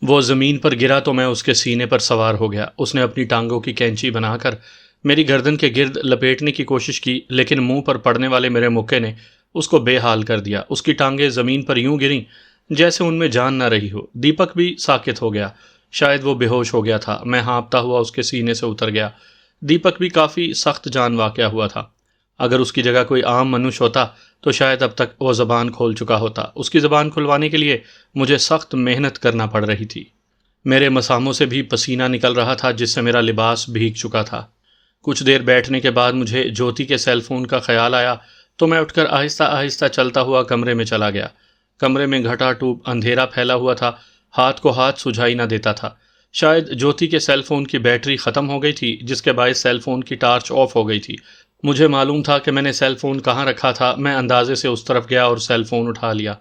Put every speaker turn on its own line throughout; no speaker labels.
वो ज़मीन पर गिरा तो मैं उसके सीने पर सवार हो गया। उसने अपनी टांगों की कैंची बनाकर मेरी गर्दन के गिर्द लपेटने की कोशिश की, लेकिन मुंह पर पड़ने वाले मेरे मुक्के ने उसको बेहाल कर दिया। उसकी टांगें ज़मीन पर यूं गिरीं जैसे उनमें जान ना रही हो। दीपक भी साकित हो गया। शायद वो बेहोश हो गया था। मैं हाँफता हुआ उसके सीने से उतर गया। दीपक भी काफ़ी सख्त जान वाक़या हुआ था। अगर उसकी जगह कोई आम मनुष्य होता तो शायद अब तक वो ज़बान खोल चुका होता। उसकी ज़बान खुलवाने के लिए मुझे सख्त मेहनत करना पड़ रही थी। मेरे मसामों से भी पसीना निकल रहा था, जिससे मेरा लिबास भीग चुका था। कुछ देर बैठने के बाद मुझे ज्योति के सेल फोन का ख्याल आया, तो मैं उठकर आहिस्ता आहिस्ता चलता हुआ कमरे में चला गया। कमरे में घटाटूप अंधेरा फैला हुआ था। हाथ को हाथ सुझाई ना देता था। शायद ज्योति के सेल फोन की बैटरी ख़त्म हो गई थी, जिसके बायस सेल फोन की टार्च ऑफ हो गई थी। मुझे मालूम था कि मैंने सेल फोन कहाँ रखा था। मैं अंदाजे से उस तरफ गया और सेल फोन उठा लिया।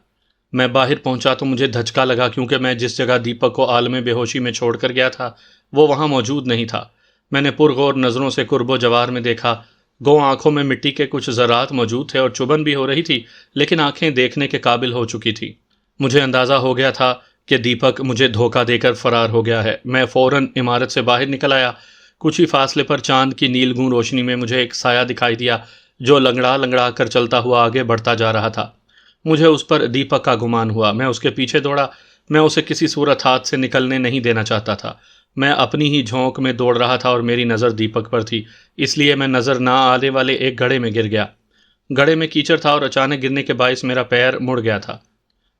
मैं बाहर पहुंचा तो मुझे धचका लगा, क्योंकि मैं जिस जगह दीपक को आलमे बेहोशी में छोड़कर गया था वो वहां मौजूद नहीं था। मैंने पुरगौर नज़रों से कुर्बो जवार में देखा। गो आंखों में मिट्टी के कुछ ज़रात मौजूद थे और चुभन भी हो रही थी, लेकिन आंखें देखने के काबिल हो चुकी थी। मुझे अंदाज़ा हो गया था कि दीपक मुझे धोखा देकर फरार हो गया है। मैं फ़ौरन इमारत से बाहर निकल आया। कुछ ही फासले पर चांद की नीलगूं रोशनी में मुझे एक साया दिखाई दिया, जो लंगड़ा लंगड़ा कर चलता हुआ आगे बढ़ता जा रहा था। मुझे उस पर दीपक का गुमान हुआ। मैं उसके पीछे दौड़ा। मैं उसे किसी सूरत हाथ से निकलने नहीं देना चाहता था। मैं अपनी ही झोंक में दौड़ रहा था और मेरी नज़र दीपक पर थी, इसलिए मैं नज़र ना आने वाले एक गड्ढे में गिर गया। गड्ढे में कीचड़ था और अचानक गिरने के बायस मेरा पैर मुड़ गया था।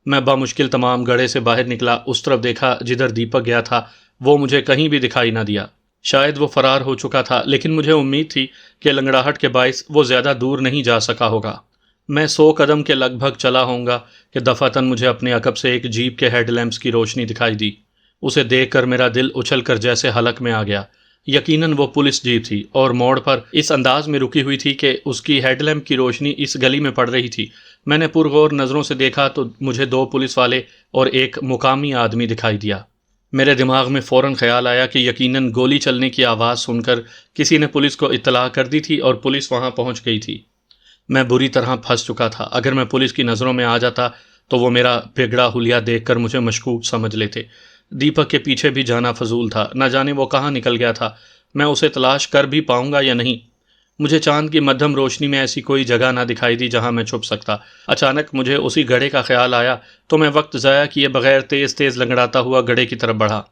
मैं बामुश्किल तमाम गड्ढे से बाहर निकला। उस तरफ देखा जिधर दीपक गया था। वो मुझे कहीं भी दिखाई ना दिया। शायद वो फरार हो चुका था, लेकिन मुझे उम्मीद थी कि लंगड़ाहट के बायस वो ज़्यादा दूर नहीं जा सका होगा। मैं 100 कदम के लगभग चला होऊंगा कि दफातन मुझे अपने अकब से एक जीप के हेडलैम्प्स की रोशनी दिखाई दी। उसे देखकर मेरा दिल उछल कर जैसे हलक में आ गया। यकीनन वो पुलिस जीप थी और मोड़ पर इस अंदाज में रुकी हुई थी कि उसकी हेडलैम्प की रोशनी इस गली में पड़ रही थी। मैंने पुरगौर नज़रों से देखा तो मुझे 2 पुलिस वाले और एक मुकामी आदमी दिखाई दिया। मेरे दिमाग में फ़ौरन ख्याल आया कि यकीनन गोली चलने की आवाज़ सुनकर किसी ने पुलिस को इत्तला कर दी थी और पुलिस वहां पहुंच गई थी। मैं बुरी तरह फंस चुका था। अगर मैं पुलिस की नज़रों में आ जाता तो वो मेरा बिगड़ा हुलिया देखकर मुझे मशकूक समझ लेते। दीपक के पीछे भी जाना फजूल था। न जाने वो कहाँ निकल गया था। मैं उसे तलाश कर भी पाऊंगा या नहीं। मुझे चांद की मध्यम रोशनी में ऐसी कोई जगह ना दिखाई दी जहां मैं छुप सकता। अचानक मुझे उसी गड्ढे का ख्याल आया, तो मैं वक्त ज़ाया किए बगैर तेज़ तेज़ लंगड़ाता हुआ गड्ढे की तरफ बढ़ा।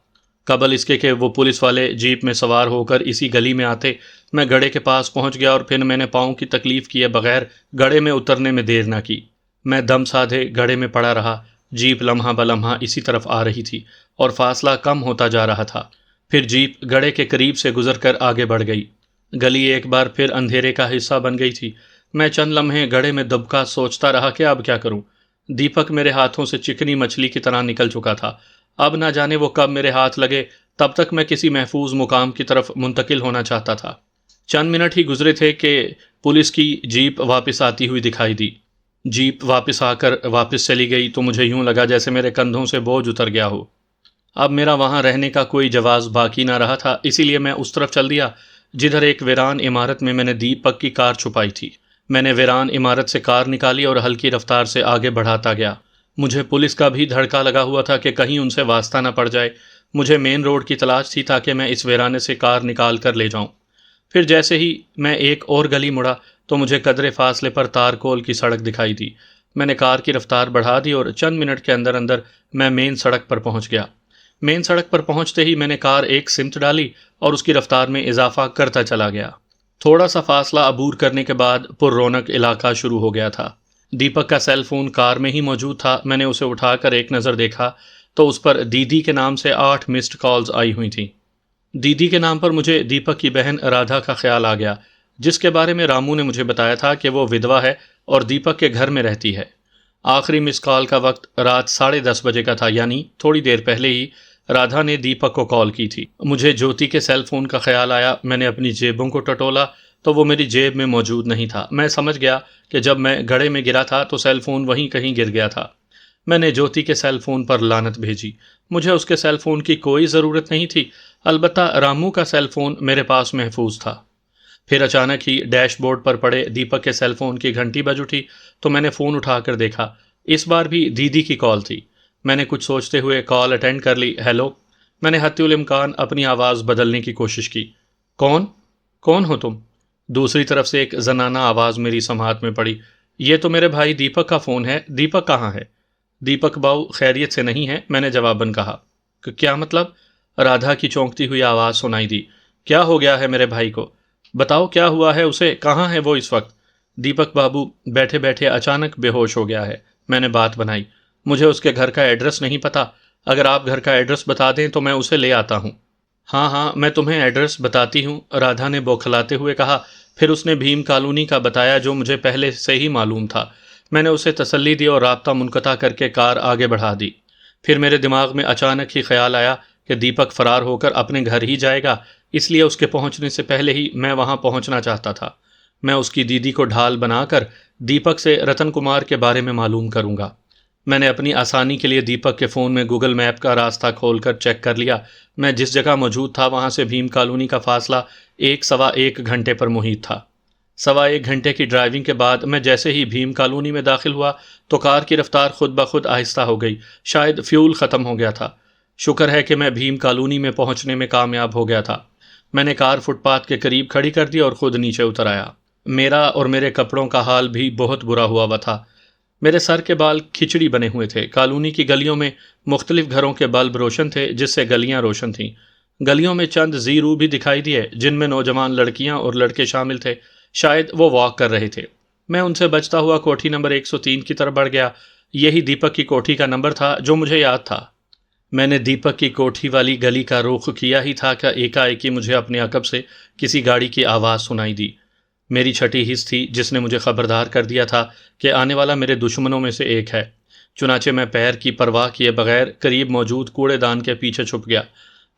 कबल इसके कि वो पुलिस वाले जीप में सवार होकर इसी गली में आते, मैं गड्ढे के पास पहुंच गया और फिर मैंने पाँव की तकलीफ किए बगैर गड्ढे में उतरने में देर न की। मैं दम साधे गड्ढे में पड़ा रहा। जीप लम्हा बलम्हा इसी तरफ आ रही थी और फासला कम होता जा रहा था। फिर जीप गड्ढे के करीब से गुजरकर आगे बढ़ गई। गली एक बार फिर अंधेरे का हिस्सा बन गई थी। मैं चंद लम्हे गड्ढे में दबका सोचता रहा कि अब क्या करूं। दीपक मेरे हाथों से चिकनी मछली की तरह निकल चुका था। अब ना जाने वो कब मेरे हाथ लगे। तब तक मैं किसी महफूज मुकाम की तरफ मुंतकिल होना चाहता था। चंद मिनट ही गुजरे थे कि पुलिस की जीप वापस आती हुई दिखाई दी। जीप वापस आकर वापस चली गई तो मुझे यूं लगा जैसे मेरे कंधों से बोझ उतर गया हो। अब मेरा वहां रहने का कोई जवाब बाकी ना रहा था, इसीलिए मैं उस तरफ चल दिया जिधर एक वीरान इमारत में मैंने दीपक की कार छुपाई थी। मैंने वीरान इमारत से कार निकाली और हल्की रफ्तार से आगे बढ़ाता गया। मुझे पुलिस का भी धड़का लगा हुआ था कि कहीं उनसे वास्ता न पड़ जाए। मुझे मेन रोड की तलाश थी ताकि मैं इस वीराने से कार निकाल कर ले जाऊं। फिर जैसे ही मैं एक और गली मुड़ा तो मुझे कदरे फासले पर तारकोल की सड़क दिखाई दी। मैंने कार की रफ्तार बढ़ा दी और चंद मिनट के अंदर अंदर मैं मेन सड़क पर पहुंच गया। मेन सड़क पर पहुंचते ही मैंने कार एक सिमत डाली और उसकी रफ्तार में इजाफा करता चला गया। थोड़ा सा फासला अबूर करने के बाद पुररौनक इलाका शुरू हो गया था। दीपक का सेल फोन कार में ही मौजूद था। मैंने उसे उठाकर एक नज़र देखा तो उस पर दीदी के नाम से 8 मिस्ड कॉल्स आई हुई थीं। दीदी के नाम पर मुझे दीपक की बहन राधा का ख्याल आ गया, जिसके बारे में रामू ने मुझे बताया था कि वो विधवा है और दीपक के घर में रहती है। आखिरी मिस कॉल का वक्त रात 10:30 बजे का था, यानी थोड़ी देर पहले ही राधा ने दीपक को कॉल की थी। मुझे ज्योति के सेल फोन का ख्याल आया। मैंने अपनी जेबों को टटोला तो वो मेरी जेब में मौजूद नहीं था। मैं समझ गया कि जब मैं गड्ढे में गिरा था तो सेल फोन वहीं कहीं गिर गया था। मैंने ज्योति के सेल फोन पर लानत भेजी। मुझे उसके सेल फोन की कोई ज़रूरत नहीं थी। अलबत्ता रामू का सेल फोन मेरे पास महफूज था। फिर अचानक ही डैशबोर्ड पर पड़े दीपक के सेल फोन की घंटी बज उठी तो मैंने फ़ोन उठाकर देखा। इस बार भी दीदी की कॉल थी। मैंने कुछ सोचते हुए कॉल अटेंड कर ली। हेलो। मैंने हत्युल इम्कान अपनी आवाज़ बदलने की कोशिश की। कौन? कौन हो तुम? दूसरी तरफ से एक जनाना आवाज़ मेरी समात में पड़ी। ये तो मेरे भाई दीपक का फ़ोन है। दीपक कहाँ है? दीपक बाऊ खैरियत से नहीं है, मैंने जवाबन कहा। क्या मतलब? राधा की चौंकती हुई आवाज़ सुनाई दी। क्या हो गया है मेरे भाई को? बताओ क्या हुआ है उसे? कहाँ है वो इस वक्त? दीपक बाबू बैठे बैठे अचानक बेहोश हो गया है। मैंने बात बनाई। मुझे उसके घर का एड्रेस नहीं पता। अगर आप घर का एड्रेस बता दें तो मैं उसे ले आता हूँ। हाँ हाँ, मैं तुम्हें एड्रेस बताती हूँ, राधा ने बौखलाते हुए कहा। फिर उसने भीम कॉलोनी का बताया जो मुझे पहले से ही मालूम था। मैंने उसे तसल्ली दी और राब्ता मुनक़ता करके कार आगे बढ़ा दी। फिर मेरे दिमाग में अचानक ही ख्याल आया कि दीपक फरार होकर अपने घर ही जाएगा, इसलिए उसके पहुंचने से पहले ही मैं वहां पहुंचना चाहता था। मैं उसकी दीदी को ढाल बनाकर दीपक से रतन कुमार के बारे में मालूम करूंगा। मैंने अपनी आसानी के लिए दीपक के फ़ोन में गूगल मैप का रास्ता खोलकर चेक कर लिया। मैं जिस जगह मौजूद था वहां से भीम कॉलोनी का फासला 1 सवा 1 घंटे पर मुहित था। 1 सवा 1 घंटे की ड्राइविंग के बाद मैं जैसे ही भीम कॉलोनी में दाखिल हुआ तो कार की रफ्तार खुद ब खुद आहिस्ता हो गई। शायद फ्यूल ख़त्म हो गया था। शुक्र है कि मैं भीम कॉलोनी में पहुंचने में कामयाब हो गया था। मैंने कार फुटपाथ के करीब खड़ी कर दी और खुद नीचे उतर आया। मेरा और मेरे कपड़ों का हाल भी बहुत बुरा हुआ हुआ था। मेरे सर के बाल खिचड़ी बने हुए थे। कॉलोनी की गलियों में मुख्तलिफ घरों के बल्ब रोशन थे, जिससे गलियां रोशन थीं। गलियों में चंद ज़ीरू भी दिखाई दिए, जिनमें नौजवान लड़कियां और लड़के शामिल थे। शायद वो वॉक कर रहे थे। मैं उनसे बचता हुआ कोठी नंबर 103 की तरफ बढ़ गया। यही दीपक की कोठी का नंबर था जो मुझे याद था। मैंने दीपक की कोठी वाली गली का रुख किया ही था कि एकाएकी मुझे अपने अकब से किसी गाड़ी की आवाज़ सुनाई दी। मेरी छठी हिस्स थी जिसने मुझे खबरदार कर दिया था कि आने वाला मेरे दुश्मनों में से एक है। चुनाचे मैं पैर की परवाह किए बगैर करीब मौजूद कूड़ेदान के पीछे छुप गया।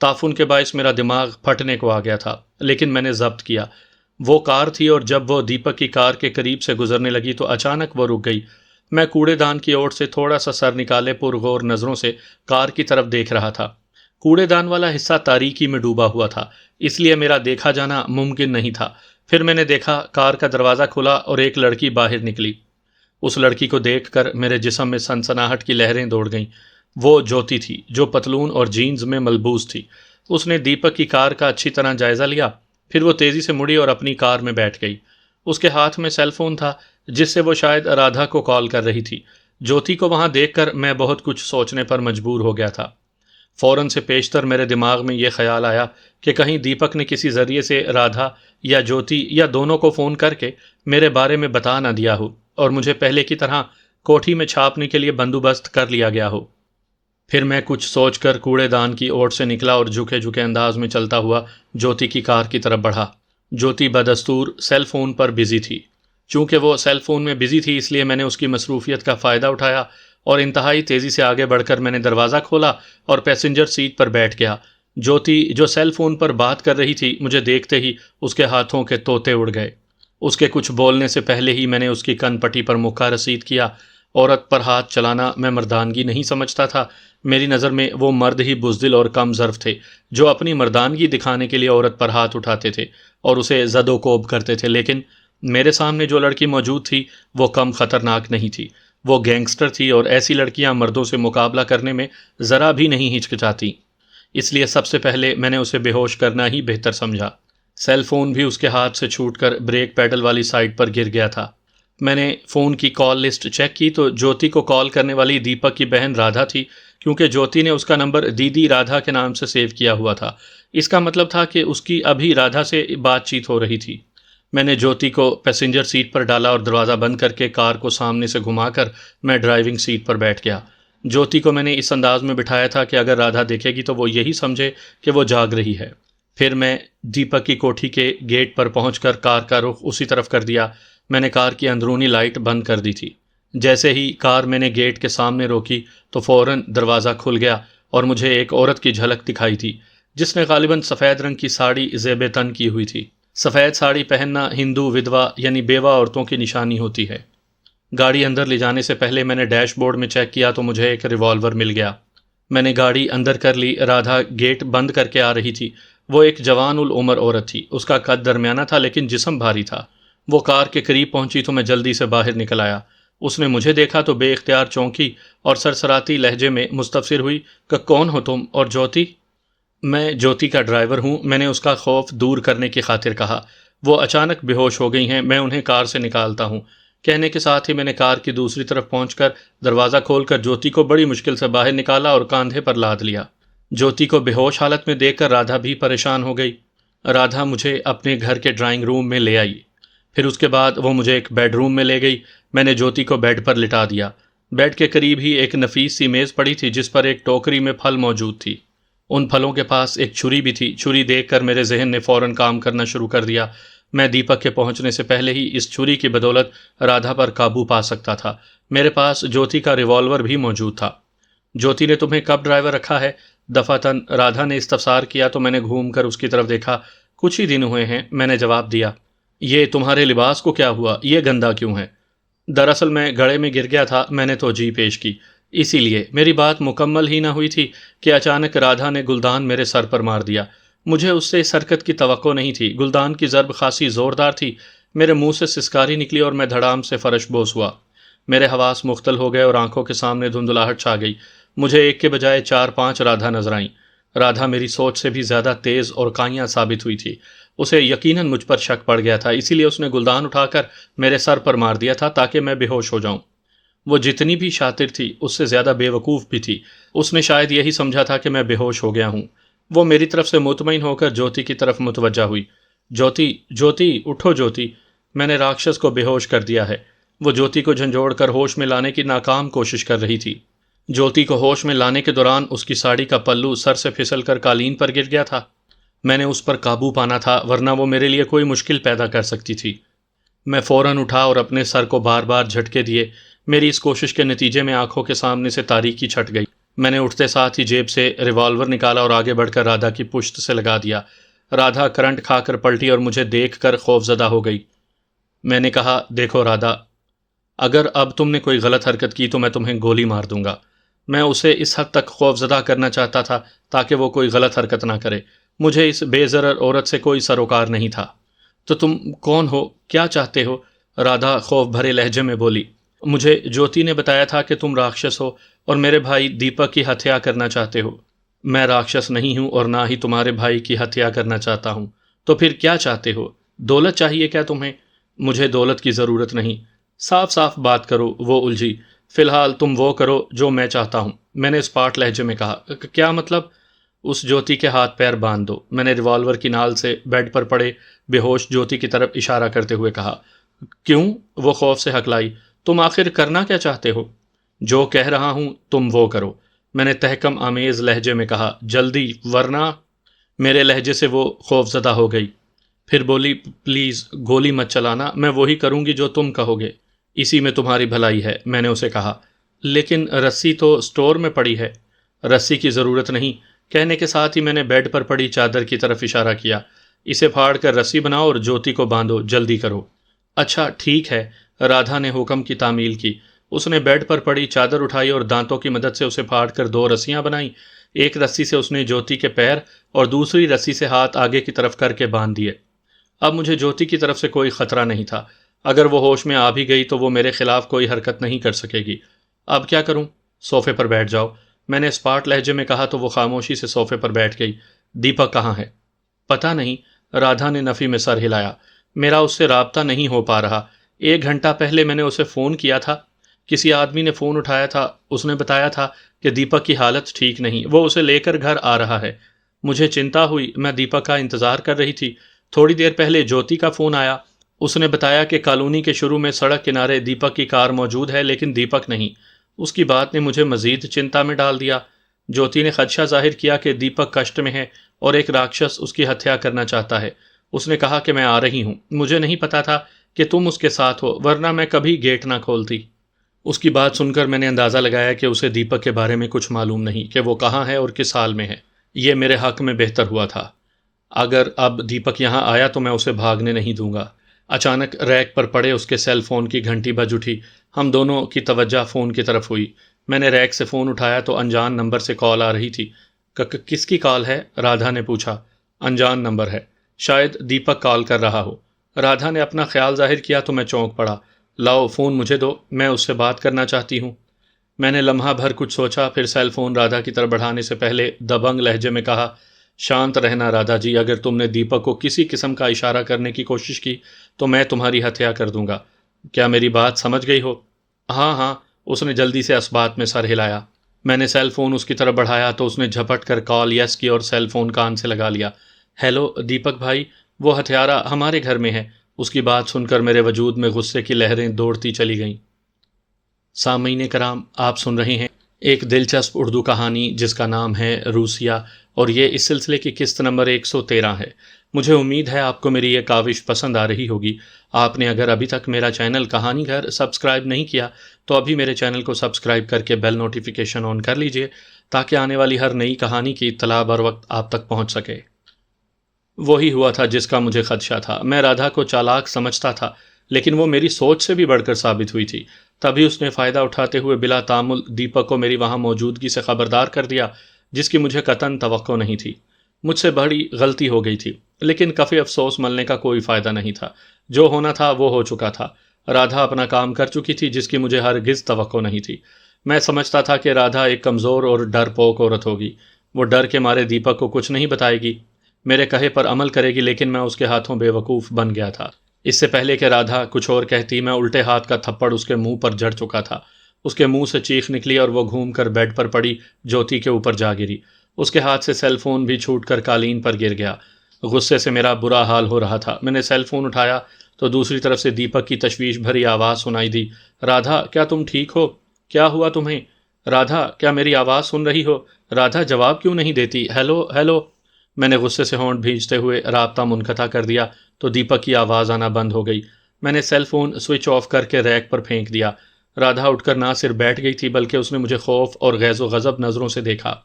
ताफुन के बायस मेरा दिमाग फटने को आ गया था, लेकिन मैंने जब्त किया। वो कार थी और जब वो दीपक की कार के करीब से गुजरने लगी तो अचानक वो रुक गई। मैं कूड़ेदान की ओर से थोड़ा सा सर निकाले पुरगौर नज़रों से कार की तरफ देख रहा था। कूड़ेदान वाला हिस्सा तारीकी में डूबा हुआ था, इसलिए मेरा देखा जाना मुमकिन नहीं था। फिर मैंने देखा, कार का दरवाज़ा खुला और एक लड़की बाहर निकली। उस लड़की को देखकर मेरे जिस्म में सनसनाहट की लहरें दौड़ गईं। वो ज्योति थी, जो पतलून और जीन्स में मलबूस थी। उसने दीपक की कार का अच्छी तरह जायज़ा लिया। फिर वो तेज़ी से मुड़ी और अपनी कार में बैठ गई। उसके हाथ में सेल फोन था, जिससे वो शायद राधा को कॉल कर रही थी। ज्योति को वहां देखकर मैं बहुत कुछ सोचने पर मजबूर हो गया था। फ़ौरन से पेशतर मेरे दिमाग में यह ख्याल आया कि कहीं दीपक ने किसी ज़रिए से राधा या ज्योति या दोनों को फ़ोन करके मेरे बारे में बता ना दिया हो और मुझे पहले की तरह कोठी में छापने के लिए बंदोबस्त कर लिया गया हो। फिर मैं कुछ सोचकर कूड़ेदान की ओर से निकला और झुके झुके अंदाज में चलता हुआ ज्योति की कार की तरफ बढ़ा। ज्योति बदस्तूर सेल फ़ोन पर बिजी थी। चूंकि वो सेल फ़ोन में बिजी थी, इसलिए मैंने उसकी मसरूफियत का फ़ायदा उठाया और इंतहाई तेज़ी से आगे बढ़कर मैंने दरवाज़ा खोला और पैसेंजर सीट पर बैठ गया। ज्योति, जो सेल फ़ोन पर बात कर रही थी, मुझे देखते ही उसके हाथों के तोते उड़ गए। उसके कुछ बोलने से पहले ही मैंने उसकी कनपटी पर मुक्का रसीद किया। औरत पर हाथ चलाना मैं मर्दानगी नहीं समझता था। मेरी नज़र में वो मर्द ही बुज़दिल और कम ज़र्फ़ थे, जो अपनी मर्दानगी दिखाने के लिए औरत पर हाथ उठाते थे और उसे ज़दोकोब करते थे। लेकिन मेरे सामने जो लड़की मौजूद थी वो कम ख़तरनाक नहीं थी। वो गैंगस्टर थी और ऐसी लड़कियां मर्दों से मुकाबला करने में ज़रा भी नहीं हिचकिचाती। इसलिए सबसे पहले मैंने उसे बेहोश करना ही बेहतर समझा। सेल फ़ोन भी उसके हाथ से छूटकर ब्रेक पैडल वाली साइड पर गिर गया था। मैंने फ़ोन की कॉल लिस्ट चेक की तो ज्योति को कॉल करने वाली दीपक की बहन राधा थी, क्योंकि ज्योति ने उसका नंबर दीदी राधा के नाम से सेव किया हुआ था। इसका मतलब था कि उसकी अभी राधा से बातचीत हो रही थी। मैंने ज्योति को पैसेंजर सीट पर डाला और दरवाज़ा बंद करके कार को सामने से घुमाकर मैं ड्राइविंग सीट पर बैठ गया। ज्योति को मैंने इस अंदाज में बिठाया था कि अगर राधा देखेगी तो वो यही समझे कि वो जाग रही है। फिर मैं दीपक की कोठी के गेट पर पहुंचकर कार का रुख उसी तरफ कर दिया। मैंने कार की अंदरूनी लाइट बंद कर दी थी। जैसे ही कार मैंने गेट के सामने रोकी तो फ़ौरन दरवाज़ा खुल गया और मुझे एक औरत की झलक दिखाई थी, जिसने गालिबन सफ़ेद रंग की साड़ी ज़ेब तन की हुई थी। सफ़ेद साड़ी पहनना हिंदू विधवा यानी बेवा औरतों की निशानी होती है। गाड़ी अंदर ले जाने से पहले मैंने डैशबोर्ड में चेक किया तो मुझे एक रिवॉल्वर मिल गया। मैंने गाड़ी अंदर कर ली। राधा गेट बंद करके आ रही थी। वो एक जवान उल उमर औरत थी। उसका कद दरमियाना था लेकिन जिस्म भारी था। वो कार के करीब पहुंची तो मैं जल्दी से बाहर निकल आया। उसने मुझे देखा तो बेइख्तियार चौंकी और सरसराती लहजे में मुस्तफसिर हुई कि कौन हो तुम और ज्योति? मैं ज्योति का ड्राइवर हूँ, मैंने उसका खौफ दूर करने की खातिर कहा। वो अचानक बेहोश हो गई हैं, मैं उन्हें कार से निकालता हूँ। कहने के साथ ही मैंने कार की दूसरी तरफ पहुंचकर दरवाज़ा खोलकर ज्योति को बड़ी मुश्किल से बाहर निकाला और कंधे पर लाद लिया। ज्योति को बेहोश हालत में देखकर राधा भी परेशान हो गई। राधा मुझे अपने घर के ड्राइंग रूम में ले आई। फिर उसके बाद वो मुझे एक बेडरूम में ले गई। मैंने ज्योति को बेड पर लिटा दिया। बेड के करीब ही एक नफीस सी मेज़ पड़ी थी जिस पर एक टोकरी में फल मौजूद थी। उन फलों के पास एक छुरी भी थी। छुरी देखकर मेरे जहन ने फौरन काम करना शुरू कर दिया। मैं दीपक के पहुंचने से पहले ही इस छुरी की बदौलत राधा पर काबू पा सकता था। मेरे पास ज्योति का रिवॉल्वर भी मौजूद था। ज्योति ने तुम्हें कब ड्राइवर रखा है? दफातन राधा ने इस्तफसार किया तो मैंने घूमकर उसकी तरफ देखा। कुछ ही दिन हुए हैं, मैंने जवाब दिया। ये तुम्हारे लिबास को क्या हुआ? ये गंदा क्यों है? दरअसल मैं गड्ढे में गिर गया था, मैंने तोजी पेश की। इसीलिए मेरी बात मुकम्मल ही ना हुई थी कि अचानक राधा ने गुलदान मेरे सर पर मार दिया। मुझे उससे इस हरकत की तवक्को नहीं थी। गुलदान की ज़रब खासी ज़ोरदार थी। मेरे मुंह से सिसकारी निकली और मैं धड़ाम से फरशबोस हुआ। मेरे हवास मुख्तल हो गए और आंखों के सामने धुंधलाहट छा गई। मुझे एक के बजाय 4-5 राधा नजर आईं। राधा मेरी सोच से भी ज़्यादा तेज़ और काइयाँ साबित हुई थी। उसे यकीनन मुझ पर शक पड़ गया था, इसीलिए उसने गुलदान उठाकर मेरे सर पर मार दिया था ताकि मैं बेहोश हो जाऊं। वो जितनी भी शातिर थी उससे ज़्यादा बेवकूफ़ भी थी। उसने शायद यही समझा था कि मैं बेहोश हो गया हूँ। वो मेरी तरफ से मुतमईन होकर ज्योति की तरफ मुतवज्जा हुई। ज्योति, ज्योति, उठो ज्योति, मैंने राक्षस को बेहोश कर दिया है। वो ज्योति को झंझोड़ कर होश में लाने की नाकाम कोशिश कर रही थी। ज्योति को होश में लाने के दौरान उसकी साड़ी का पल्लू सर से फिसल कर कालीन पर गिर गया था। मैंने उस पर काबू पाना था, वरना वो मेरे लिए कोई मुश्किल पैदा कर सकती थी। मैं फ़ौरन उठा और अपने सर को बार बार झटके दिए। मेरी इस कोशिश के नतीजे में आंखों के सामने से तारीकी छट गई। मैंने उठते साथ ही जेब से रिवॉल्वर निकाला और आगे बढ़कर राधा की पुश्त से लगा दिया। राधा करंट खाकर पलटी और मुझे देखकर खौफजदा हो गई। मैंने कहा, देखो राधा, अगर अब तुमने कोई गलत हरकत की तो मैं तुम्हें गोली मार दूंगा। मैं उसे इस हद तक खौफजदा करना चाहता था ताकि वो कोई गलत हरकत ना करे। मुझे इस बेज़रर औरत से कोई सरोकार नहीं था। तो तुम कौन हो? क्या चाहते हो? राधा खौफ भरे लहजे में बोली। मुझे ज्योति ने बताया था कि तुम राक्षस हो और मेरे भाई दीपक की हत्या करना चाहते हो। मैं राक्षस नहीं हूं और ना ही तुम्हारे भाई की हत्या करना चाहता हूं। तो फिर क्या चाहते हो? दौलत चाहिए क्या तुम्हें? मुझे दौलत की ज़रूरत नहीं। साफ साफ बात करो, वो उलझी। फिलहाल तुम वो करो जो मैं चाहता हूँ, मैंने स्पाट लहजे में कहा। क्या मतलब? उस ज्योति के हाथ पैर बांध दो, मैंने रिवॉल्वर की नाल से बेड पर पड़े बेहोश ज्योति की तरफ इशारा करते हुए कहा। क्यों? वो खौफ से हकलाई। तुम आखिर करना क्या चाहते हो? जो कह रहा हूं तुम वो करो, मैंने तहकम आमेज लहजे में कहा। जल्दी, वरना। मेरे लहजे से वो खौफजदा हो गई। फिर बोली, प्लीज़ गोली मत चलाना, मैं वही करूंगी जो तुम कहोगे। इसी में तुम्हारी भलाई है, मैंने उसे कहा। लेकिन रस्सी तो स्टोर में पड़ी है। रस्सी की ज़रूरत नहीं, कहने के साथ ही मैंने बेड पर पड़ी चादर की तरफ इशारा किया। इसे फाड़ कर रस्सी बनाओ और ज्योति को बांधो, जल्दी करो। अच्छा ठीक है, राधा ने हुक्म की तामील की। उसने बेड पर पड़ी चादर उठाई और दांतों की मदद से उसे फाड़ कर 2 रस्सियां बनाई। एक रस्सी से उसने ज्योति के पैर और दूसरी रस्सी से हाथ आगे की तरफ करके बांध दिए। अब मुझे ज्योति की तरफ से कोई खतरा नहीं था। अगर वो होश में आ भी गई तो वो मेरे खिलाफ कोई हरकत नहीं कर सकेगी। अब क्या करूं? सोफे पर बैठ जाओ, मैंने स्पाट लहजे में कहा तो वो खामोशी से सोफे पर बैठ गई। दीपक कहाँ है? पता नहीं, राधा ने नफ़ी में सर हिलाया। मेरा उससे राब्ता नहीं हो पा रहा। 1 घंटा पहले मैंने उसे फ़ोन किया था। किसी आदमी ने फ़ोन उठाया था। उसने बताया था कि दीपक की हालत ठीक नहीं, वो उसे लेकर घर आ रहा है। मुझे चिंता हुई, मैं दीपक का इंतज़ार कर रही थी। थोड़ी देर पहले ज्योति का फ़ोन आया। उसने बताया कि कॉलोनी के शुरू में सड़क किनारे दीपक की कार मौजूद है, लेकिन दीपक नहीं। उसकी बात ने मुझे मज़ीद चिंता में डाल दिया। ज्योति ने खदशा जाहिर किया कि दीपक कष्ट में है और एक राक्षस उसकी हत्या करना चाहता है। उसने कहा कि मैं आ रही हूँ। मुझे नहीं पता था कि तुम उसके साथ हो, वरना मैं कभी गेट ना खोलती। उसकी बात सुनकर मैंने अंदाज़ा लगाया कि उसे दीपक के बारे में कुछ मालूम नहीं, कि वो कहाँ है और किस हाल में है। ये मेरे हक में बेहतर हुआ था। अगर अब दीपक यहाँ आया तो मैं उसे भागने नहीं दूंगा। अचानक रैक पर पड़े उसके सेल फोन की घंटी बज उठी। हम दोनों की तवज्जो फ़ोन की तरफ हुई। मैंने रैक से फ़ोन उठाया तो अनजान नंबर से कॉल आ रही थी। किसकी कॉल है? राधा ने पूछा। अनजान नंबर है, शायद दीपक कॉल कर रहा हो। राधा ने अपना ख्याल जाहिर किया तो मैं चौंक पड़ा। लाओ फ़ोन मुझे दो, मैं उससे बात करना चाहती हूँ। मैंने लम्हा भर कुछ सोचा, फिर सेल फ़ोन राधा की तरफ बढ़ाने से पहले दबंग लहजे में कहा, शांत रहना राधा जी, अगर तुमने दीपक को किसी किस्म का इशारा करने की कोशिश की तो मैं तुम्हारी हत्या कर दूंगा। क्या मेरी बात समझ गई हो? हाँ हाँ, उसने जल्दी से इस बात में सर हिलाया। मैंने सेल फ़ोन उसकी तरफ बढ़ाया तो उसने झपट कर कॉल यस की और सेल फ़ोन कान से लगा लिया। हेलो दीपक भाई, वो हत्यारा हमारे घर में है। उसकी बात सुनकर मेरे वजूद में गुस्से की लहरें दौड़ती चली गईं। सामीन कराम, आप सुन रहे हैं एक दिलचस्प उर्दू कहानी जिसका नाम है रूसिया, और ये इस सिलसिले की किस्त नंबर 113 है। मुझे उम्मीद है आपको मेरी ये काविश पसंद आ रही होगी। आपने अगर अभी तक मेरा चैनल कहानी घर सब्सक्राइब नहीं किया तो अभी मेरे चैनल को सब्सक्राइब करके बेल नोटिफिकेशन ऑन कर लीजिए, ताकि आने वाली हर नई कहानी की इत्तला बर वक्त आप तक पहुंच सके। वही हुआ था जिसका मुझे खदशा था। मैं राधा को चालाक समझता था, लेकिन वो मेरी सोच से भी बढ़कर साबित हुई थी। तभी उसने फ़ायदा उठाते हुए बिला तामुल दीपक को मेरी वहाँ मौजूदगी से खबरदार कर दिया, जिसकी मुझे कतन तवक्को नहीं थी। मुझसे बड़ी गलती हो गई थी, लेकिन काफ़ी अफसोस मलने का कोई फ़ायदा नहीं था। जो होना था वो हो चुका था। राधा अपना काम कर चुकी थी, जिसकी मुझे हरगिज़ तवक्को नहीं थी। मैं समझता था कि राधा एक कमज़ोर और डरपोक औरत होगी। वो डर के मारे दीपक को कुछ नहीं बताएगी, मेरे कहे पर अमल करेगी, लेकिन मैं उसके हाथों बेवकूफ़ बन गया था। इससे पहले कि राधा कुछ और कहती, मैं उल्टे हाथ का थप्पड़ उसके मुंह पर जड़ चुका था। उसके मुंह से चीख निकली और वो घूमकर बेड पर पड़ी ज्योति के ऊपर जा गिरी। उसके हाथ से सेल फोन भी छूटकर कालीन पर गिर गया। गुस्से से मेरा बुरा हाल हो रहा था। मैंने सेल फोन उठाया तो दूसरी तरफ से दीपक की तशवीश भरी आवाज़ सुनाई दी, राधा क्या तुम ठीक हो? क्या हुआ तुम्हें? राधा क्या मेरी आवाज़ सुन रही हो? राधा जवाब क्यों नहीं देती? Hello hello. मैंने गुस्से से होंठ भींचते हुए राब्ता मुनक़ता कर दिया तो दीपक की आवाज़ आना बंद हो गई। मैंने सेल फोन स्विच ऑफ करके रैक पर फेंक दिया। राधा उठकर ना सिर्फ बैठ गई थी, बल्कि उसने मुझे खौफ और गैज़ो गज़ब नज़रों से देखा।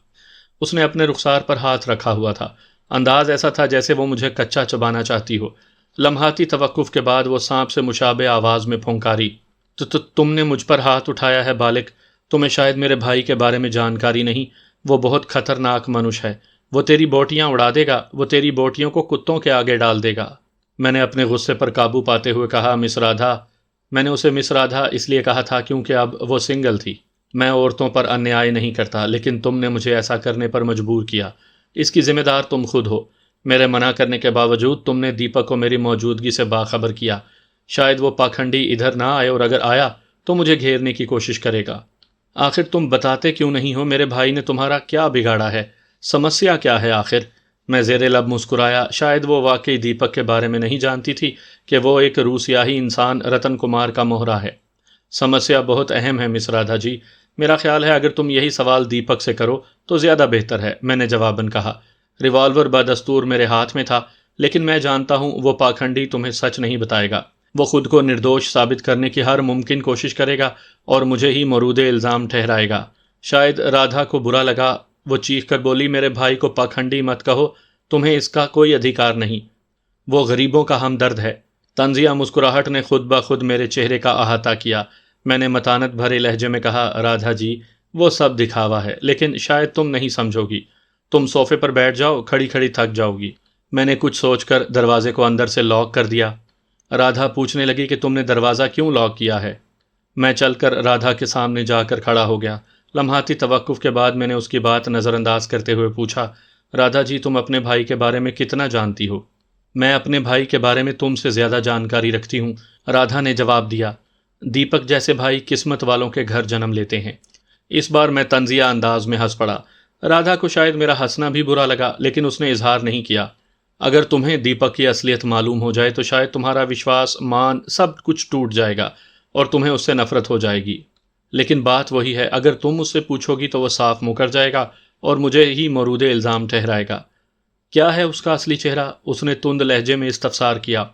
उसने अपने रुखसार पर हाथ रखा हुआ था। अंदाज ऐसा था जैसे वो मुझे कच्चा चबाना चाहती हो। लम्हाती तवक्कुफ के बाद वो सांप से मुशाबे आवाज़ में फुंकारी, तो तुमने मुझ पर हाथ उठाया है बालिक। तुम्हें शायद मेरे भाई के बारे में जानकारी नहीं। वो बहुत खतरनाक मनुष्य है। वो तेरी बोटियां उड़ा देगा। वो तेरी बोटियों को कुत्तों के आगे डाल देगा। मैंने अपने गुस्से पर काबू पाते हुए कहा, मिस राधा। मैंने उसे मिस राधा इसलिए कहा था क्योंकि अब वो सिंगल थी। मैं औरतों पर अन्याय नहीं करता, लेकिन तुमने मुझे ऐसा करने पर मजबूर किया। इसकी जिम्मेदार तुम खुद हो। मेरे मना करने के बावजूद तुमने दीपक को मेरी मौजूदगी से बाखबर किया। शायद वो पाखंडी इधर ना आए, और अगर आया तो मुझे घेरने की कोशिश करेगा। आखिर तुम बताते क्यों नहीं हो? मेरे भाई ने तुम्हारा क्या बिगाड़ा है? समस्या क्या है आखिर? मैं ज़ेरे लब मुस्कुराया। शायद वो वाकई दीपक के बारे में नहीं जानती थी कि वो एक रूसियाही इंसान रतन कुमार का मोहरा है। समस्या बहुत अहम है मिस राधा जी। मेरा ख्याल है अगर तुम यही सवाल दीपक से करो तो ज़्यादा बेहतर है, मैंने जवाबन कहा। रिवॉल्वर बदस्तूर मेरे हाथ में था, लेकिन मैं जानता हूँ वो पाखंडी तुम्हें सच नहीं बताएगा। वो खुद को निर्दोष साबित करने की हर मुमकिन कोशिश करेगा और मुझे ही मरूदे इल्ज़ाम ठहराएगा। शायद राधा को बुरा लगा। वो चीख कर बोली, मेरे भाई को पाखंडी मत कहो, तुम्हें इसका कोई अधिकार नहीं। वो गरीबों का हमदर्द है। तंजिया मुस्कुराहट ने खुद ब खुद मेरे चेहरे का अहाता किया। मैंने मतानत भरे लहजे में कहा, राधा जी वो सब दिखावा है, लेकिन शायद तुम नहीं समझोगी। तुम सोफे पर बैठ जाओ, खड़ी खड़ी थक जाओगी। मैंने कुछ सोचकर दरवाजे को अंदर से लॉक कर दिया। राधा पूछने लगी कि तुमने दरवाज़ा क्यों लॉक किया है? मैं चलकर राधा के सामने जाकर खड़ा हो गया। लम्हाती तवक्कुफ के बाद मैंने उसकी बात नज़रअंदाज करते हुए पूछा, राधा जी तुम अपने भाई के बारे में कितना जानती हो? मैं अपने भाई के बारे में तुमसे ज़्यादा जानकारी रखती हूँ, राधा ने जवाब दिया। दीपक जैसे भाई किस्मत वालों के घर जन्म लेते हैं। इस बार मैं तंजिया अंदाज में हंस पड़ा। राधा को शायद मेरा हंसना भी बुरा लगा, लेकिन उसने इजहार नहीं किया। अगर तुम्हें दीपक की असलियत मालूम हो जाए तो शायद तुम्हारा विश्वास, मान सब कुछ टूट जाएगा और तुम्हें उससे नफरत हो जाएगी। लेकिन बात वही है, अगर तुम उससे पूछोगी तो वह साफ मुकर जाएगा और मुझे ही मरूदे इल्ज़ाम ठहराएगा। क्या है उसका असली चेहरा? उसने तुंद लहजे में इस्तफसार किया।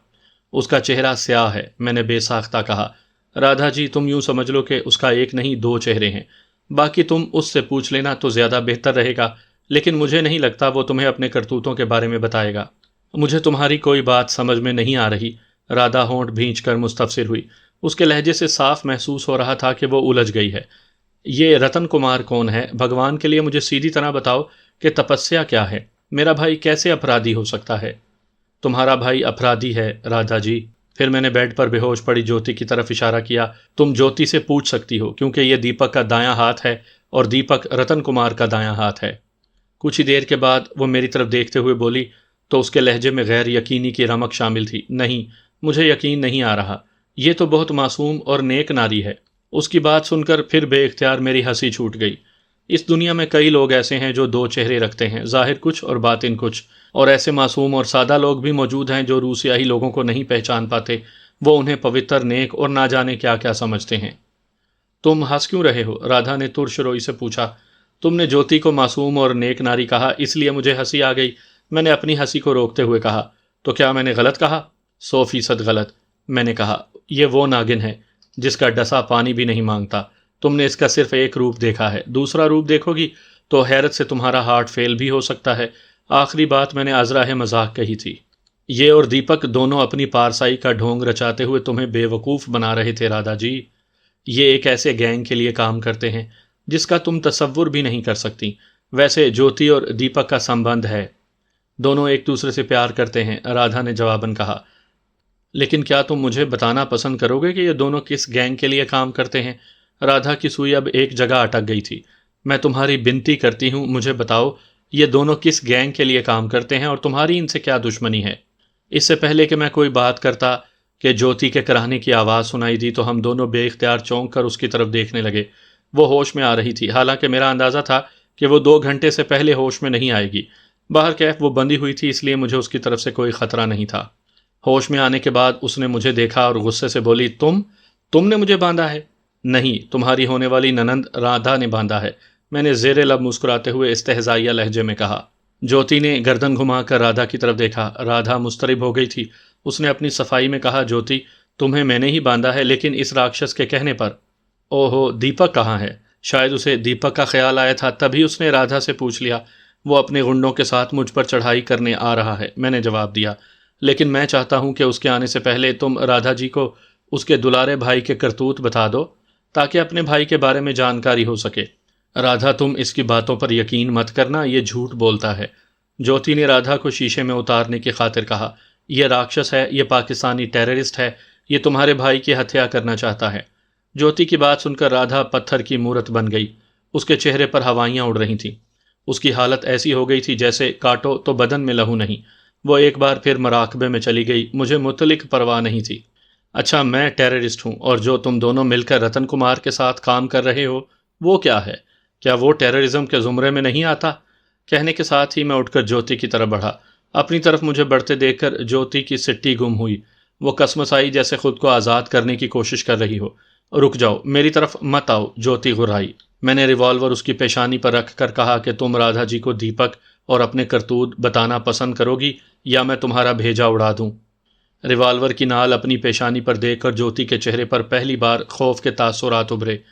उसका चेहरा स्याह है, मैंने बेसाख्ता कहा। राधा जी तुम यूं समझ लो कि उसका एक नहीं दो चेहरे हैं। बाकी तुम उससे पूछ लेना तो ज़्यादा बेहतर रहेगा, लेकिन मुझे नहीं लगता वो तुम्हें अपने करतूतों के बारे में बताएगा। मुझे तुम्हारी कोई बात समझ में नहीं आ रही। राधा होंठ भींच कर मुस्तफसिर हुई। उसके लहजे से साफ महसूस हो रहा था कि वो उलझ गई है। ये रतन कुमार कौन है? भगवान के लिए मुझे सीधी तरह बताओ कि तपस्या क्या है? मेरा भाई कैसे अपराधी हो सकता है? तुम्हारा भाई अपराधी है राधा जी। फिर मैंने बेड पर बेहोश पड़ी ज्योति की तरफ इशारा किया। तुम ज्योति से पूछ सकती हो, क्योंकि ये दीपक का दायां हाथ है और दीपक रतन कुमार का दायां हाथ है। कुछ ही देर के बाद वो मेरी तरफ देखते हुए बोली, तो उसके लहजे में गैर यकीनी की रमक शामिल थी। नहीं, मुझे यकीन नहीं आ रहा। ये तो बहुत मासूम और नेक नारी है। उसकी बात सुनकर फिर बेइख्तियार मेरी हंसी छूट गई। इस दुनिया में कई लोग ऐसे हैं जो दो चेहरे रखते हैं, जाहिर कुछ और बातिन कुछ, और ऐसे मासूम और सादा लोग भी मौजूद हैं जो रूसियाही लोगों को नहीं पहचान पाते। वो उन्हें पवित्र, नेक और ना जाने क्या क्या समझते हैं। तुम हंस क्यों रहे हो? राधा ने तुरशरोई से पूछा। तुमने ज्योति को मासूम और नेक नारी कहा, इसलिए मुझे हंसी आ गई। मैंने अपनी हंसी को रोकते हुए कहा, तो क्या मैंने गलत कहा? 100% गलत। मैंने कहा, यह वो नागिन है जिसका डसा पानी भी नहीं मांगता। तुमने इसका सिर्फ एक रूप देखा है, दूसरा रूप देखोगी तो हैरत से तुम्हारा हार्ट फेल भी हो सकता है। आखिरी बात मैंने आजरा मजाक कही थी। ये और दीपक दोनों अपनी पारसाई का ढोंग रचाते हुए तुम्हें बेवकूफ़ बना रहे थे राधा जी। ये एक ऐसे गैंग के लिए काम करते हैं जिसका तुम तसव्वुर भी नहीं कर सकती। वैसे ज्योति और दीपक का संबंध है, दोनों एक दूसरे से प्यार करते हैं, राधा ने जवाबन कहा। लेकिन क्या तुम मुझे बताना पसंद करोगे कि ये दोनों किस गैंग के लिए काम करते हैं? राधा की सुई अब एक जगह अटक गई थी। मैं तुम्हारी विनती करती हूँ, मुझे बताओ ये दोनों किस गैंग के लिए काम करते हैं और तुम्हारी इनसे क्या दुश्मनी है? इससे पहले कि मैं कोई बात करता कि ज्योति के कराहने की आवाज़ सुनाई दी तो हम दोनों बेइख्तियार चौंक कर उसकी तरफ देखने लगे। वो होश में आ रही थी, हालांकि मेरा अंदाज़ा था कि वो 2 घंटे से पहले होश में नहीं आएगी। बाहर कैफ वो बंधी हुई थी, इसलिए मुझे उसकी तरफ से कोई ख़तरा नहीं था। होश में आने के बाद उसने मुझे देखा और गुस्से से बोली, तुमने मुझे बांधा है? नहीं, तुम्हारी होने वाली ननंद राधा ने बांधा है, मैंने ज़ेरे लब मुस्कुराते हुए इस्तेहज़ाइया लहजे में कहा। ज्योति ने गर्दन घुमाकर राधा की तरफ देखा। राधा मुस्तरिब हो गई थी। उसने अपनी सफाई में कहा, ज्योति, तुम्हें मैंने ही बांधा है, लेकिन इस राक्षस के कहने पर। ओहो, दीपक कहाँ है? शायद उसे दीपक का ख्याल आया था, तभी उसने राधा से पूछ लिया। वो अपने गुंडों के साथ मुझ पर चढ़ाई करने आ रहा है, मैंने जवाब दिया। लेकिन मैं चाहता हूँ कि उसके आने से पहले तुम राधा जी को उसके दुलारे भाई के करतूत बता दो, ताकि अपने भाई के बारे में जानकारी हो सके। राधा, तुम इसकी बातों पर यकीन मत करना, ये झूठ बोलता है। ज्योति ने राधा को शीशे में उतारने की खातिर कहा। यह राक्षस है, यह पाकिस्तानी टेररिस्ट है, ये तुम्हारे भाई की हत्या करना चाहता है। ज्योति की बात सुनकर राधा पत्थर की मूरत बन गई। उसके चेहरे पर हवाइयाँ उड़ रही थीं। उसकी हालत ऐसी हो गई थी जैसे काटो तो बदन में लहू नहीं। वो एक बार फिर मराकबे में चली गई। मुझे मुतलिक परवाह नहीं थी। अच्छा, मैं टेररिस्ट हूँ और जो तुम दोनों मिलकर रतन कुमार के साथ काम कर रहे हो वो क्या है? क्या वो टेररिज्म के ज़ुमरे में नहीं आता? कहने के साथ ही मैं उठकर ज्योति की तरफ बढ़ा। अपनी तरफ मुझे बढ़ते देखकर ज्योति की सिट्टी गुम हुई। वो कसमसाई जैसे खुद को आज़ाद करने की कोशिश कर रही हो। रुक जाओ, मेरी तरफ मत आओ, ज्योति गुर्राई। मैंने रिवॉल्वर उसकी पेशानी पर रख कर कहा कि तुम राधा जी को दीपक और अपने करतूत बताना पसंद करोगी या मैं तुम्हारा भेजा उड़ा दूं। रिवॉल्वर की नाल अपनी पेशानी पर देखकर ज्योति के चेहरे पर पहली बार खौफ के तासुरात उभरे।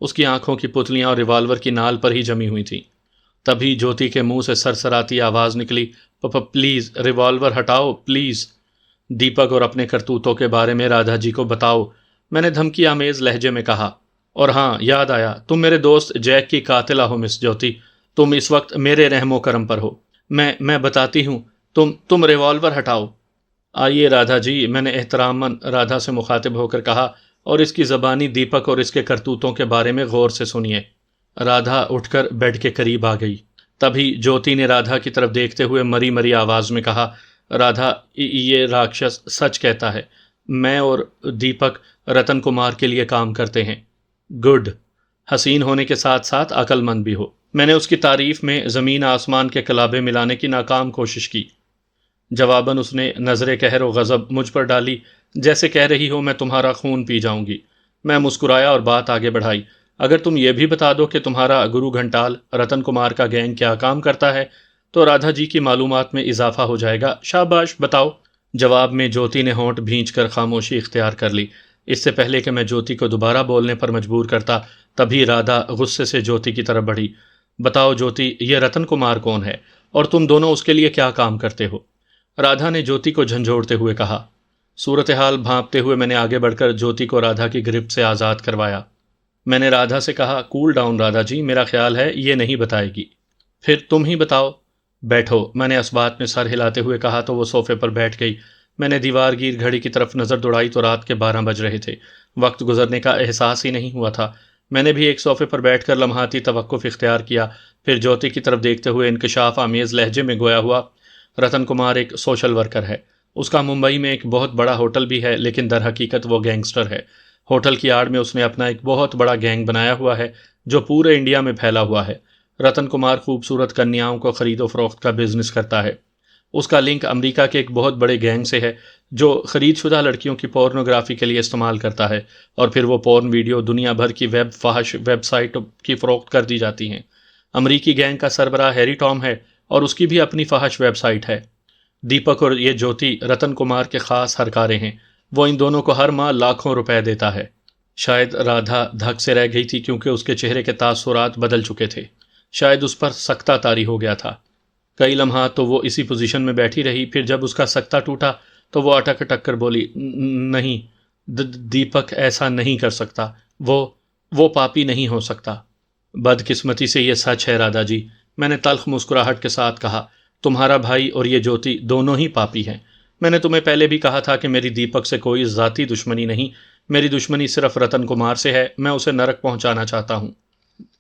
उसकी आंखों की पुतलियां और रिवॉल्वर की नाल पर ही जमी हुई थीं। तभी ज्योति के मुंह से सरसराती आवाज़ निकली, पापा प्लीज़ रिवॉल्वर हटाओ प्लीज़। दीपक और अपने करतूतों के बारे में राधा जी को बताओ, मैंने धमकी आमेज लहजे में कहा। और हाँ, याद आया, तुम मेरे दोस्त जैक की कातिला हो मिस ज्योति। तुम इस वक्त मेरे रहमो करम पर हो। मैं बताती हूँ, तुम रिवॉल्वर हटाओ। आइए राधा जी, मैंने एहतरामन राधा से मुखातिब होकर कहा, और इसकी ज़बानी दीपक और इसके करतूतों के बारे में गौर से सुनिए। राधा उठकर बेड के करीब आ गई। तभी ज्योति ने राधा की तरफ देखते हुए मरी मरी आवाज़ में कहा, राधा, ये राक्षस सच कहता है। मैं और दीपक रतन कुमार के लिए काम करते हैं। गुड। हसीन होने के साथ साथ अक्लमंद भी हो। मैंने उसकी तारीफ में ज़मीन आसमान के कलाबे मिलाने की नाकाम कोशिश की। जवाबन उसने नज़र कहर व गज़ब मुझ पर डाली, जैसे कह रही हो मैं तुम्हारा खून पी जाऊंगी। मैं मुस्कुराया और बात आगे बढ़ाई। अगर तुम ये भी बता दो कि तुम्हारा गुरु घंटाल रतन कुमार का गैंग क्या काम करता है तो राधा जी की मालूमात में इजाफा हो जाएगा। शाबाश, बताओ। जवाब में ज्योति ने होंठ भींच कर खामोशी इख्तियार कर ली। इससे पहले कि मैं ज्योति को दोबारा बोलने पर मजबूर करता, तभी राधा गुस्से से ज्योति की तरफ बढ़ी। बताओ ज्योति, ये रतन कुमार कौन है और तुम दोनों उसके लिए क्या काम करते हो? राधा ने ज्योति को झंझोड़ते हुए कहा। सूरत हाल भांपते हुए मैंने आगे बढ़कर ज्योति को राधा की गिरफ्त से आज़ाद करवाया। मैंने राधा से कहा, कूल डाउन राधा जी, मेरा ख्याल है ये नहीं बताएगी। फिर तुम ही बताओ। बैठो, मैंने इस बात में सर हिलाते हुए कहा तो वो सोफे पर बैठ गई। मैंने दीवारगीर घड़ी की तरफ नज़र दौड़ाई तो रात के 12 बज रहे थे। वक्त गुजरने का एहसास ही नहीं हुआ था। मैंने भी एक सोफे पर बैठकर लम्हाती तवक्कुफ इख्तियार किया, फिर ज्योति की तरफ देखते हुए इंकशाफ आमेज़ लहजे में गोया हुआ, रतन कुमार एक सोशल वर्कर है। उसका मुंबई में एक बहुत बड़ा होटल भी है, लेकिन दर हकीकत वो गैंगस्टर है। होटल की आड़ में उसने अपना एक बहुत बड़ा गैंग बनाया हुआ है जो पूरे इंडिया में फैला हुआ है। रतन कुमार खूबसूरत कन्याओं को खरीदो फरोख्त का बिजनेस करता है। उसका लिंक अमेरिका के एक बहुत बड़े गैंग से है जो खरीदशुदा लड़कियों की पोर्नोग्राफी के लिए इस्तेमाल करता है, और फिर वो पोर्न वीडियो दुनिया भर की वेब फाहश वेबसाइट की फरोख्त कर दी जाती हैं। अमरीकी गैंग का सरबराह हैरी टॉम है और उसकी भी अपनी फाहश वेबसाइट है। दीपक और ये ज्योति रतन कुमार के खास हरकारे हैं। वो इन दोनों को हर माह लाखों रुपए देता है। शायद राधा धक से रह गई थी क्योंकि उसके चेहरे के तासुरात बदल चुके थे। शायद उस पर सख्ता तारी हो गया था। कई लम्हा तो वो इसी पोजीशन में बैठी रही। फिर जब उसका सख्ता टूटा तो वो अटक अटक कर बोली, नहीं, दीपक ऐसा नहीं कर सकता। वो पापी नहीं हो सकता। बदकिस्मती से ये सच है राधा जी, मैंने तल्ख मुस्कुराहट के साथ कहा। तुम्हारा भाई और ये ज्योति दोनों ही पापी हैं। मैंने तुम्हें पहले भी कहा था कि मेरी दीपक से कोई ज़ाती दुश्मनी नहीं, मेरी दुश्मनी सिर्फ रतन कुमार से है। मैं उसे नरक पहुंचाना चाहता हूँ।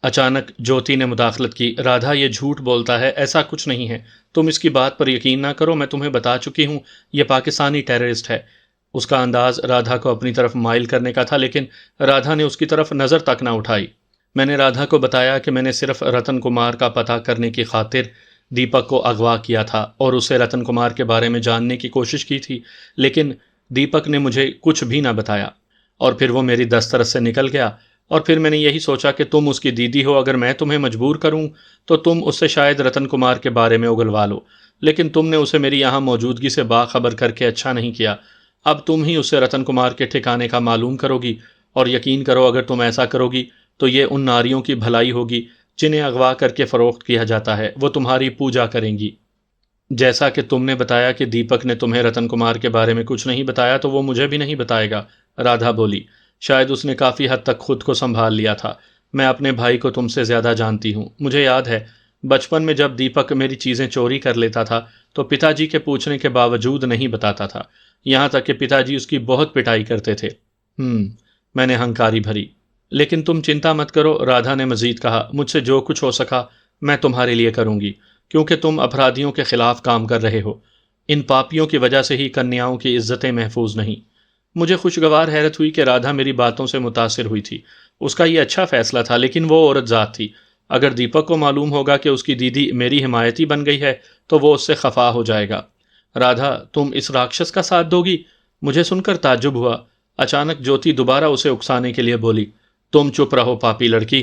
अचानक ज्योति ने मुदाखलत की, राधा ये झूठ बोलता है, ऐसा कुछ नहीं है। तुम इसकी बात पर यकीन ना करो, मैं तुम्हें बता चुकी हूँ ये पाकिस्तानी टेररिस्ट है। उसका अंदाज राधा को अपनी तरफ माइल करने का था, लेकिन राधा ने उसकी तरफ नज़र तक ना उठाई। मैंने राधा को बताया कि मैंने सिर्फ रतन कुमार का पता करने की खातिर दीपक को अगवा किया था और उसे रतन कुमार के बारे में जानने की कोशिश की थी, लेकिन दीपक ने मुझे कुछ भी ना बताया और फिर वो मेरी दस्तरस से निकल गया। और फिर मैंने यही सोचा कि तुम उसकी दीदी हो, अगर मैं तुम्हें मजबूर करूं तो तुम उससे शायद रतन कुमार के बारे में उगलवा लो, लेकिन तुमने उसे मेरी यहाँ मौजूदगी से बाखबर करके अच्छा नहीं किया। अब तुम ही उससे रतन कुमार के ठिकाने का मालूम करोगी, और यकीन करो अगर तुम ऐसा करोगी तो ये उन नारियों की भलाई होगी जिन्हें अगवा करके फ़रोख्त किया जाता है। वो तुम्हारी पूजा करेंगी। जैसा कि तुमने बताया कि दीपक ने तुम्हें रतन कुमार के बारे में कुछ नहीं बताया, तो वो मुझे भी नहीं बताएगा, राधा बोली। शायद उसने काफ़ी हद तक खुद को संभाल लिया था। मैं अपने भाई को तुमसे ज़्यादा जानती हूँ। मुझे याद है बचपन में जब दीपक मेरी चीज़ें चोरी कर लेता था तो पिताजी के पूछने के बावजूद नहीं बताता था, यहाँ तक कि पिताजी उसकी बहुत पिटाई करते थे। मैंने हंकारी भरी। लेकिन तुम चिंता मत करो, राधा ने मजीद कहा। मुझसे जो कुछ हो सका मैं तुम्हारे लिए करूँगी, क्योंकि तुम अपराधियों के खिलाफ काम कर रहे हो। इन पापियों की वजह से ही कन्याओं की इज्जतें महफूज नहीं। मुझे खुशगवार हैरत हुई कि राधा मेरी बातों से मुतासिर हुई थी। उसका ये अच्छा फैसला था, लेकिन वो औरत ज़ात थी। अगर दीपक को मालूम होगा कि उसकी दीदी मेरी हिमायती बन गई है तो वो उससे खफा हो जाएगा। राधा, तुम इस राक्षस का साथ दोगी? मुझे सुनकर ताज्जुब हुआ। अचानक ज्योति दोबारा उसे उकसाने के लिए बोली, तुम चुप रहो पापी लड़की।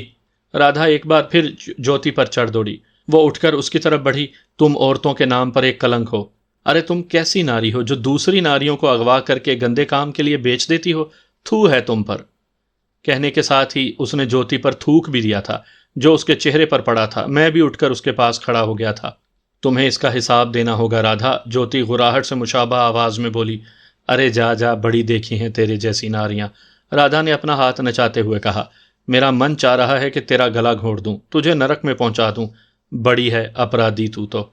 राधा एक बार फिर ज्योति पर चढ़ दौड़ी। वो उठकर उसकी तरफ बढ़ी। तुम औरतों के नाम पर एक कलंक हो। अरे तुम कैसी नारी हो जो दूसरी नारियों को अगवा करके गंदे काम के लिए बेच देती हो? थू है तुम पर। कहने के साथ ही उसने ज्योति पर थूक भी दिया था जो उसके चेहरे पर पड़ा था। मैं भी उठकर उसके पास खड़ा हो गया था। तुम्हें इसका हिसाब देना होगा राधा, ज्योति गुराहट से मुशाबा आवाज में बोली। अरे जा जा, बड़ी देखी हैं तेरे जैसी नारियां, राधा ने अपना हाथ नचाते हुए कहा। मेरा मन चाह रहा है कि तेरा गला घोंट दूं, तुझे नरक में पहुंचा दूं। बड़ी है अपराधी तू तो।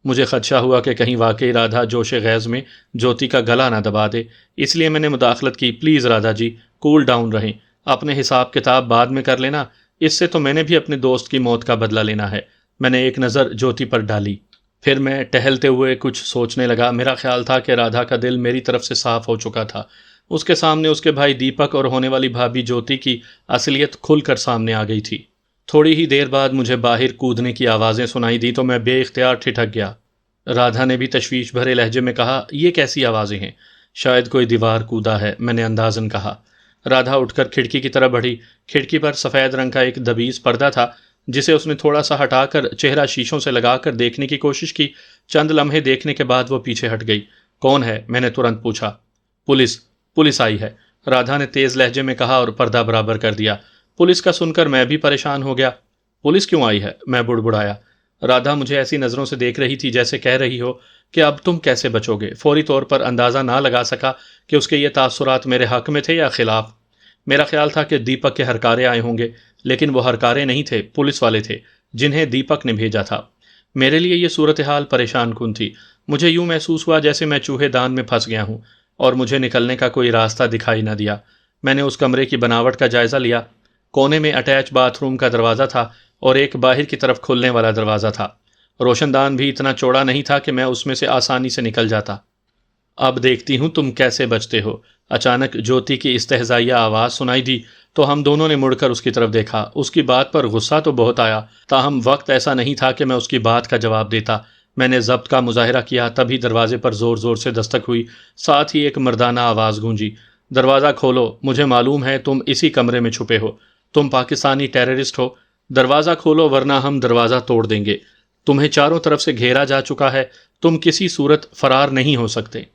मुझे खदशा हुआ कि कहीं वाकई राधा जोश गैज़ में ज्योति का गला ना दबा दे, इसलिए मैंने मुदाखलत की। Please Radha ji, cool down रहें, अपने हिसाब किताब बाद में कर लेना। इससे तो मैंने भी अपने दोस्त की मौत का बदला लेना है। मैंने एक नज़र ज्योति पर डाली, फिर मैं टहलते हुए कुछ सोचने लगा। मेरा ख्याल था कि राधा का दिल मेरी तरफ से साफ हो चुका था। उसके सामने उसके भाई दीपक और होने वाली भाभी ज्योति की असलियत खुलकर सामने आ गई थी। थोड़ी ही देर बाद मुझे बाहर कूदने की आवाज़ें सुनाई दी तो मैं बेइख्तियार ठिठक गया। राधा ने भी तशवीश भरे लहजे में कहा, ये कैसी आवाज़ें हैं? शायद कोई दीवार कूदा है, मैंने अंदाजन कहा। राधा उठकर खिड़की की तरफ बढ़ी। खिड़की पर सफ़ेद रंग का एक दबीज पर्दा था जिसे उसने थोड़ा सा हटाकर चेहरा शीशों से लगाकर देखने की कोशिश की। चंद लम्हे देखने के बाद वो पीछे हट गई। कौन है? मैंने तुरंत पूछा। पुलिस आई है, राधा ने तेज़ लहजे में कहा और पर्दा बराबर कर दिया। पुलिस का सुनकर मैं भी परेशान हो गया। पुलिस क्यों आई है? मैं बुड़बुड़ाया। राधा मुझे ऐसी नज़रों से देख रही थी जैसे कह रही हो कि अब तुम कैसे बचोगे। फौरी तौर पर अंदाज़ा ना लगा सका कि उसके ये तासुरात मेरे हक़ में थे या खिलाफ। मेरा ख्याल था कि दीपक के हरकारे आए होंगे, लेकिन वो हरकारे नहीं थे, पुलिस वाले थे जिन्हें दीपक ने भेजा था। मेरे लिए ये सूरत हाल परेशान कुन थी। मुझे यूं महसूस हुआ जैसे मैं चूहेदान में फंस गया हूं और मुझे निकलने का कोई रास्ता दिखाई न दिया। मैंने उस कमरे की बनावट का जायजा लिया। कोने में अटैच बाथरूम का दरवाज़ा था और एक बाहर की तरफ खुलने वाला दरवाज़ा था। रोशनदान भी इतना चौड़ा नहीं था कि मैं उसमें से आसानी से निकल जाता। अब देखती हूँ तुम कैसे बचते हो। अचानक ज्योति की इस्तेहज़ाइया आवाज़ सुनाई दी तो हम दोनों ने मुड़कर उसकी तरफ देखा। उसकी बात पर गुस्सा तो बहुत आया, ताहम वक्त ऐसा नहीं था कि मैं उसकी बात का जवाब देता। मैंने जब्त का मुजाहिरा किया, तभी दरवाजे पर ज़ोर ज़ोर से दस्तक हुई। साथ ही एक मर्दाना आवाज़ गूंजी, दरवाज़ा खोलो, मुझे मालूम है तुम इसी कमरे में छुपे हो। तुम पाकिस्तानी टेररिस्ट हो। दरवाज़ा खोलो वरना हम दरवाज़ा तोड़ देंगे। तुम्हें चारों तरफ से घेरा जा चुका है। तुम किसी सूरत फरार नहीं हो सकते।